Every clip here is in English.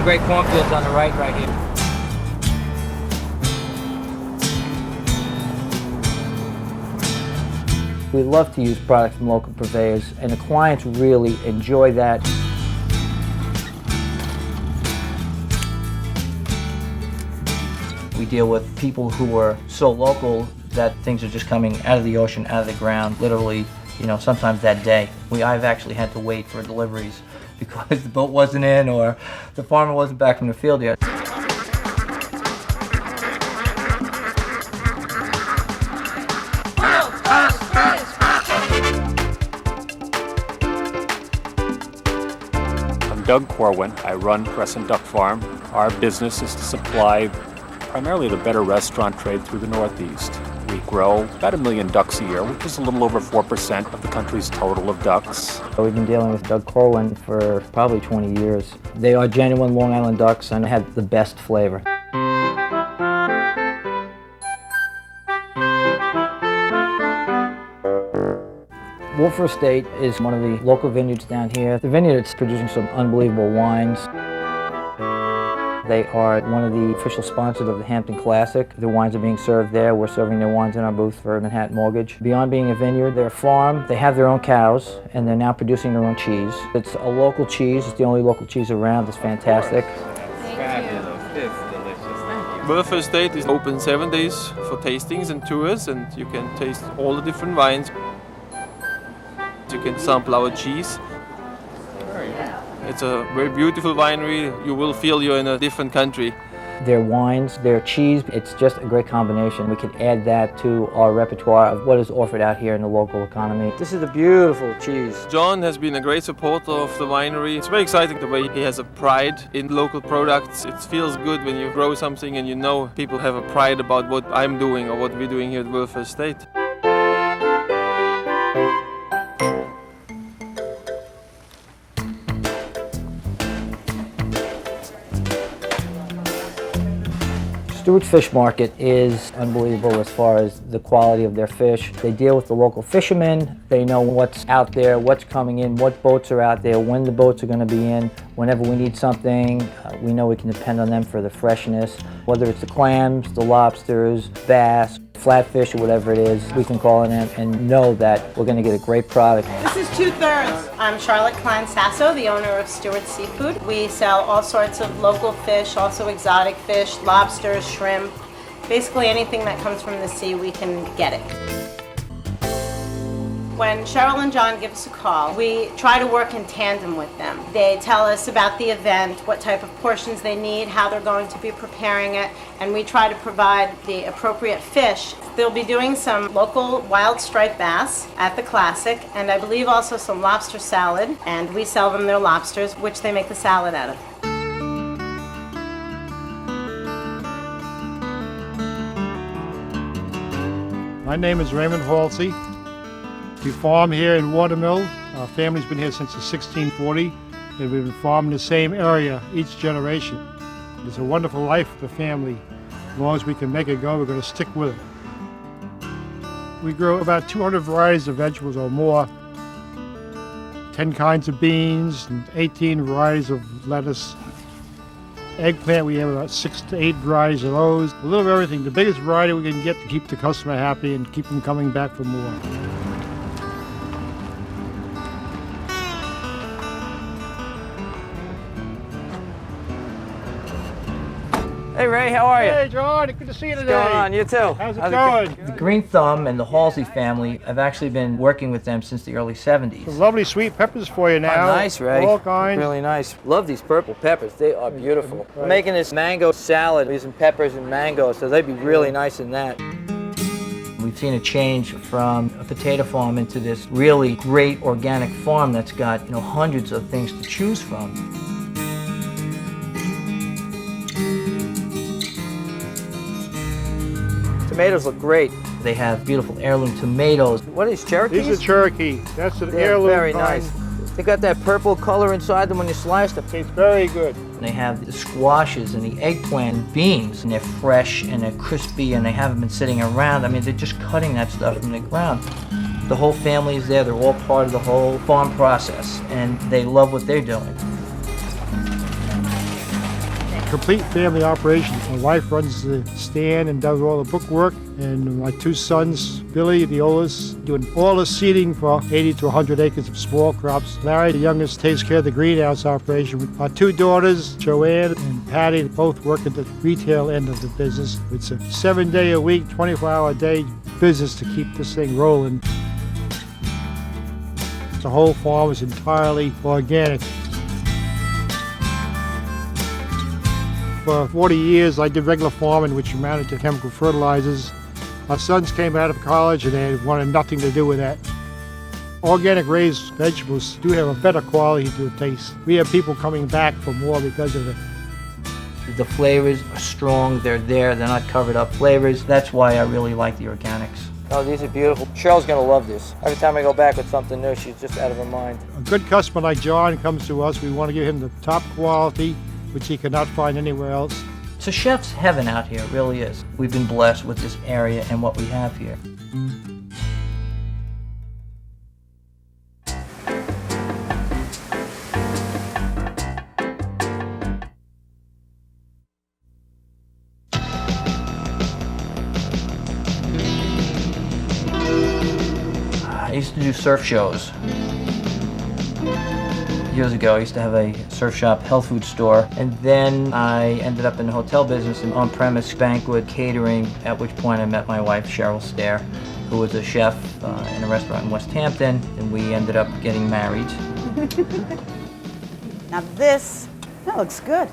Some great cornfields on the right here. We love to use products from local purveyors, and the clients really enjoy that. We deal with people who are so local that things are just coming out of the ocean, out of the ground, literally, sometimes that day. I've actually had to wait for deliveries because the boat wasn't in or the farmer wasn't back from the field yet. I'm Doug Corwin. I run Crescent Duck Farm. Our business is to supply primarily the better restaurant trade through the Northeast. We grow about 1 million ducks a year, which is a little over 4% of the country's total of ducks. We've been dealing with Doug Corwin for probably 20 years. They are genuine Long Island ducks and have the best flavor. Wolfer Estate is one of the local vineyards down here. The vineyard is producing some unbelievable wines. They are one of the official sponsors of the Hampton Classic. The wines are being served there. We're serving their wines in our booth for Manhattan Mortgage. Beyond being a vineyard, they're a farm. They have their own cows, and they're now producing their own cheese. It's a local cheese. It's the only local cheese around. It's fantastic. Fabulous. It's delicious. Wolfer Estate is open 7 days for tastings and tours, and you can taste all the different wines. You can sample our cheese. It's a very beautiful winery. You will feel you're in a different country. Their wines, their cheese, it's just a great combination. We can add that to our repertoire of what is offered out here in the local economy. This is a beautiful cheese. John has been a great supporter of the winery. It's very exciting the way he has a pride in local products. It feels good when you grow something and you know people have a pride about what I'm doing or what we're doing here at Wolfer Estate. Stewart's Fish Market is unbelievable as far as the quality of their fish. They deal with the local fishermen. They know what's out there, what's coming in, what boats are out there, when the boats are going to be in. Whenever we need something, we know we can depend on them for the freshness. Whether it's the clams, the lobsters, bass, flatfish, or whatever it is, we can call in and know that we're going to get a great product. This is 2/3. I'm Charlotte Klein-Sasso, the owner of Stewart's Seafood. We sell all sorts of local fish, also exotic fish, lobsters, shrimp. Basically anything that comes from the sea, we can get it. When Cheryl and John give us a call, we try to work in tandem with them. They tell us about the event, what type of portions they need, how they're going to be preparing it, and we try to provide the appropriate fish. They'll be doing some local wild striped bass at the Classic, and I believe also some lobster salad, and we sell them their lobsters, which they make the salad out of. My name is Raymond Halsey. We farm here in Watermill. Our family's been here since the 1640, and we've been farming the same area each generation. It's a wonderful life for the family. As long as we can make it go, we're going to stick with it. We grow about 200 varieties of vegetables or more, 10 kinds of beans, and 18 varieties of lettuce. Eggplant, we have about 6 to 8 varieties of those. A little of everything. The biggest variety we can get to keep the customer happy and keep them coming back for more. Hey Ray, how are you? Hey John, good to see you today. What's going on? You too. How's it going? The Green Thumb and the Halsey family, I've actually been working with them since the early 70s. Some lovely sweet peppers for you now. Oh, nice, Ray. All kinds. Really nice. Love these purple peppers. They are beautiful. We're making this mango salad using peppers and mango, so they'd be really nice in that. We've seen a change from a potato farm into this really great organic farm that's got, hundreds of things to choose from. Tomatoes look great. They have beautiful heirloom tomatoes. What are these, Cherokees? These are Cherokee. That's an They're heirloom very kind. nice. They got that purple color inside them when you slice them. Tastes very good. They have the squashes and the eggplant and beans, and they're fresh and they're crispy and they haven't been sitting around. I mean, they're just cutting that stuff from the ground. The whole family is there. They're all part of the whole farm process, and they love what they're doing. complete family operation. My wife runs the stand and does all the bookwork, and my two sons, Billy, the oldest, doing all the seeding for 80 to 100 acres of small crops. Larry, the youngest, takes care of the greenhouse operation. Our two daughters, Joanne and Patty, both work at the retail end of the business. It's a 7-day-a-week, 24-hour-a-day business to keep this thing rolling. The whole farm is entirely organic. For 40 years, I did regular farming, which amounted to chemical fertilizers. Our sons came out of college and they wanted nothing to do with that. Organic raised vegetables do have a better quality to the taste. We have people coming back for more because of it. The flavors are strong, they're there, they're not covered up flavors. That's why I really like the organics. Oh, these are beautiful. Cheryl's gonna love this. Every time I go back with something new, she's just out of her mind. A good customer like John comes to us, we want to give him the top quality, which he cannot find anywhere else. It's a chef's heaven out here, it really is. We've been blessed with this area and what we have here. I used to do surf shows. Years ago, I used to have a surf shop, health food store, and then I ended up in the hotel business and on-premise banquet catering, at which point I met my wife, Cheryl Stair, who was a chef in a restaurant in West Hampton, and we ended up getting married. Now that looks good.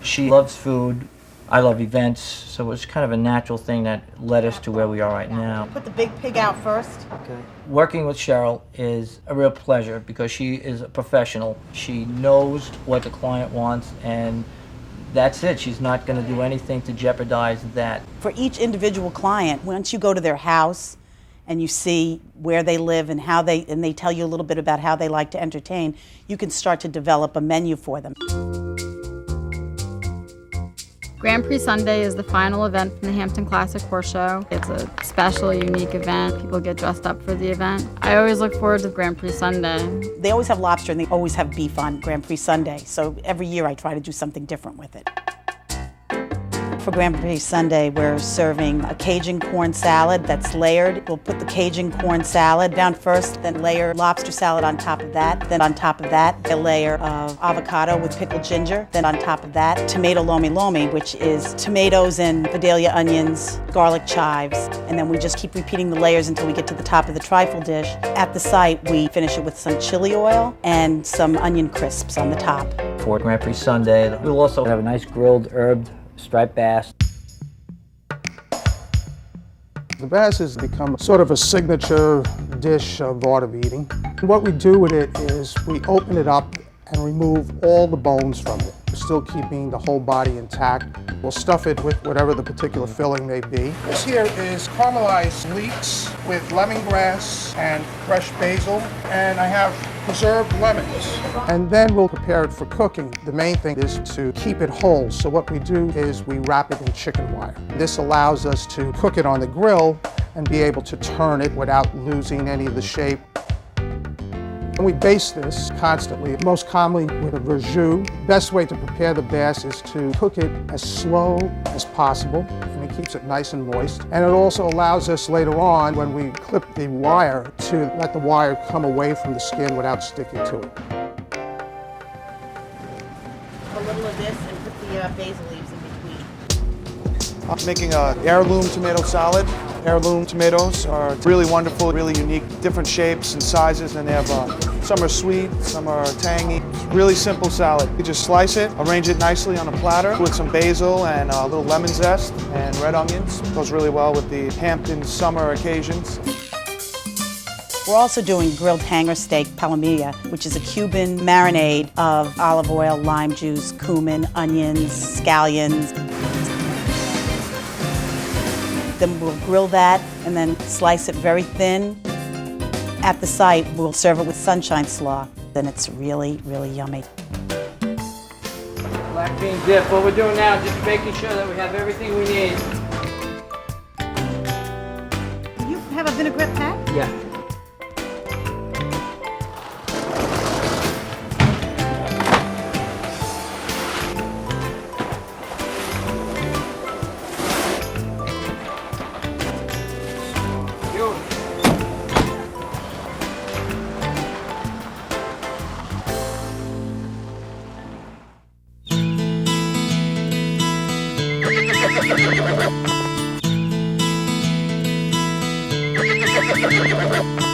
She loves food, I love events, so it was kind of a natural thing that led us to where we are right now. Put the big pig out first. Okay. Working with Cheryl is a real pleasure because she is a professional. She knows what the client wants, and that's it. She's not going to do anything to jeopardize that. For each individual client, once you go to their house and you see where they live and and they tell you a little bit about how they like to entertain, you can start to develop a menu for them. Grand Prix Sunday is the final event from the Hampton Classic Horse Show. It's a special, unique event. People get dressed up for the event. I always look forward to Grand Prix Sunday. They always have lobster and they always have beef on Grand Prix Sunday, so every year I try to do something different with it. For Grand Prix Sunday, we're serving a Cajun corn salad that's layered. We'll put the Cajun corn salad down first, then layer lobster salad on top of that. Then on top of that, a layer of avocado with pickled ginger. Then on top of that, tomato lomi lomi, which is tomatoes and Vidalia onions, garlic chives. And then we just keep repeating the layers until we get to the top of the trifle dish. At the site, we finish it with some chili oil and some onion crisps on the top. For Grand Prix Sunday, we'll also have a nice grilled herb striped bass. The bass has become sort of a signature dish of art of eating. What we do with it is we open it up and remove all the bones from it, still keeping the whole body intact. We'll stuff it with whatever the particular filling may be. This here is caramelized leeks with lemongrass and fresh basil, and I have preserved lemons. And then we'll prepare it for cooking. The main thing is to keep it whole, so what we do is we wrap it in chicken wire. This allows us to cook it on the grill and be able to turn it without losing any of the shape. And we baste this constantly, most commonly with a verjus. Best way to prepare the bass is to cook it as slow as possible, and it keeps it nice and moist. And it also allows us later on, when we clip the wire, to let the wire come away from the skin without sticking to it. A little of this and put the basil leaves in between. I'm making an heirloom tomato salad. Heirloom tomatoes are really wonderful, really unique, different shapes and sizes, and they have some are sweet, some are tangy. It's really simple salad. You just slice it, arrange it nicely on a platter with some basil and a little lemon zest and red onions. Goes really well with the Hampton summer occasions. We're also doing grilled hanger steak palomilla, which is a Cuban marinade of olive oil, lime juice, cumin, onions, scallions. Then we'll grill that and then slice it very thin. At the site, we'll serve it with sunshine slaw. Then it's really, really yummy. Black bean dip. What we're doing now is just making sure that we have everything we need. You have a vinaigrette pack? Yeah. Thank you.